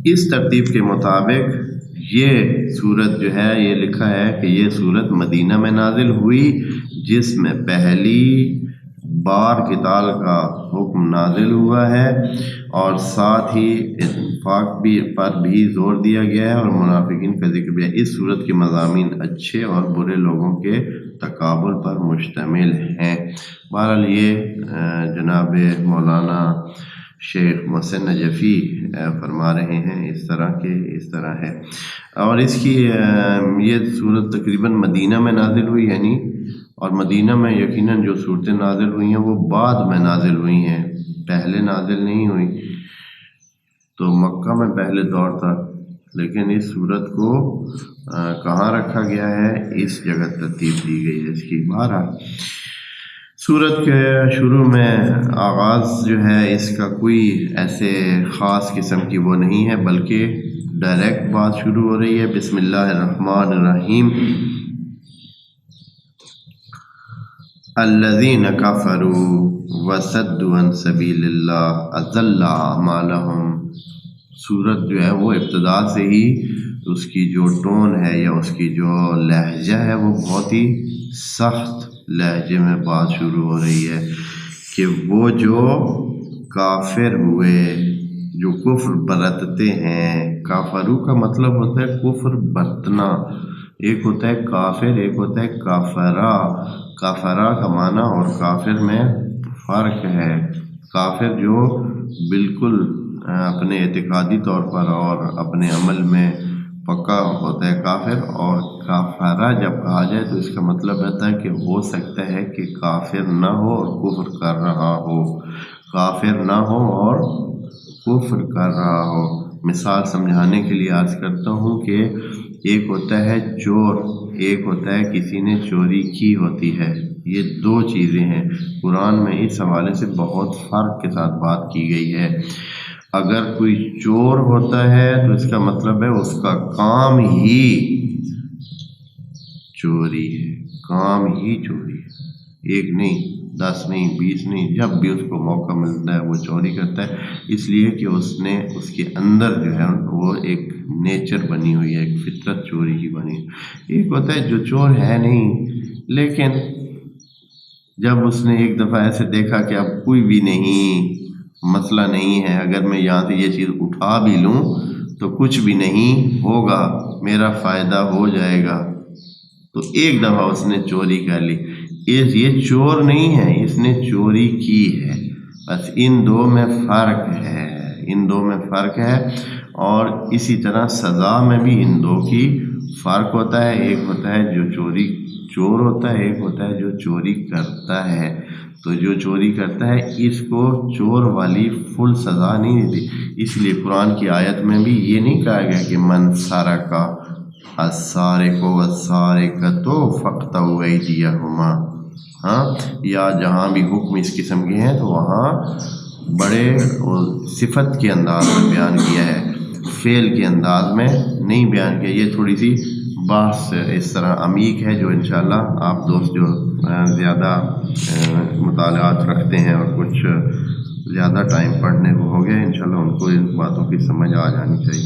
اس ترتیب کے مطابق یہ صورت جو ہے یہ لکھا ہے کہ یہ صورت مدینہ میں نازل ہوئی، جس میں پہلی بار قتال کا حکم نازل ہوا ہے، اور ساتھ ہی انفاق پر بھی زور دیا گیا ہے اور منافقین کا ذکر بھی ہے۔ اس صورت کے مضامین اچھے اور برے لوگوں کے تقابل پر مشتمل ہیں۔ بہرحال یہ جناب مولانا شیخ محسن نجفی فرما رہے ہیں اس طرح ہے، اور اس کی یہ صورت تقریباً مدینہ میں نازل ہوئی، یعنی اور مدینہ میں یقیناً جو صورتیں نازل ہوئی ہیں وہ بعد میں نازل ہوئی ہیں، پہلے نازل نہیں ہوئی۔ تو مکہ میں پہلے دور تھا، لیکن اس صورت کو کہاں رکھا گیا ہے، اس جگہ ترتیب دی گئی ہے اس کی۔ بہرحال سورت کے شروع میں آغاز جو ہے اس کا کوئی ایسے خاص قسم کی وہ نہیں ہے، بلکہ ڈائریکٹ بات شروع ہو رہی ہے۔ بسم اللہ الرحمن الرحیم۔ الذین کفروا وصدوا عن سبیل اللہ اضل اعمالہم۔ سورت جو ہے وہ ابتدا سے ہی اس کی جو ٹون ہے یا اس کی جو لہجہ ہے وہ بہت ہی سخت لہجے میں بات شروع ہو رہی ہے کہ وہ جو کافر ہوئے، جو کفر برتتے ہیں۔ کافرو کا مطلب ہوتا ہے کفر برتنا، ایک ہوتا ہے کافر، ایک ہوتا ہے کافرہ۔ کافرہ کا معنی اور کافر میں فرق ہے۔ کافر جو بالکل اپنے اعتقادی طور پر اور اپنے عمل میں پکا ہوتا ہے کافر، اور کافرہ جب کہا جائے تو اس کا مطلب رہتا ہے کہ ہو سکتا ہے کہ کافر نہ ہو اور کفر کر رہا ہو، کافر نہ ہو اور کفر کر رہا ہو۔ مثال سمجھانے کے لیے عرض کرتا ہوں کہ ایک ہوتا ہے چور، ایک ہوتا ہے کسی نے چوری کی ہوتی ہے، یہ دو چیزیں ہیں۔ قرآن میں اس حوالے سے بہت فرق کے ساتھ بات کی گئی ہے۔ اگر کوئی چور ہوتا ہے تو اس کا مطلب ہے اس کا کام ہی چوری ہے، کام ہی چوری ہے، ایک نہیں، 10 نہیں، 20 نہیں، جب بھی اس کو موقع ملتا ہے وہ چوری کرتا ہے، اس لیے کہ اس کے اندر جو ہے وہ ایک نیچر بنی ہوئی ہے، ایک فطرت چوری کی بنی ہے۔ ایک ہوتا ہے جو چور ہے نہیں، لیکن جب اس نے ایک دفعہ ایسے دیکھا کہ اب کوئی بھی نہیں، مسئلہ نہیں ہے، اگر میں یہاں سے یہ چیز اٹھا بھی لوں تو کچھ بھی نہیں ہوگا، میرا فائدہ ہو جائے گا، تو ایک دفعہ اس نے چوری کر لی۔ یہ چور نہیں ہے، اس نے چوری کی ہے، بس ان دو میں فرق ہے، ان دو میں فرق ہے۔ اور اسی طرح سزا میں بھی ان دو کی فرق ہوتا ہے، ایک ہوتا ہے جو چور ہوتا ہے، ایک ہوتا ہے جو چوری کرتا ہے۔ تو جو چوری کرتا ہے اس کو چور والی فل سزا نہیں دیتی، اس لیے قرآن کی آیت میں بھی یہ نہیں کہا گیا کہ من سرق السارق والسارقۃ فاقطعوا ایدیہما، یا جہاں بھی حکم اس قسم کے ہیں تو وہاں بڑے صفت کے انداز میں بیان کیا ہے، فعل کے انداز میں نہیں بیان کیا۔ یہ تھوڑی سی بحث اس طرح عمیق ہے، جو انشاءاللہ آپ دوست جو زیادہ مطالعات رکھتے ہیں اور کچھ زیادہ ٹائم پڑھنے کو ہو گیا، انشاءاللہ ان کو ان باتوں کی سمجھ آ جانی چاہیے۔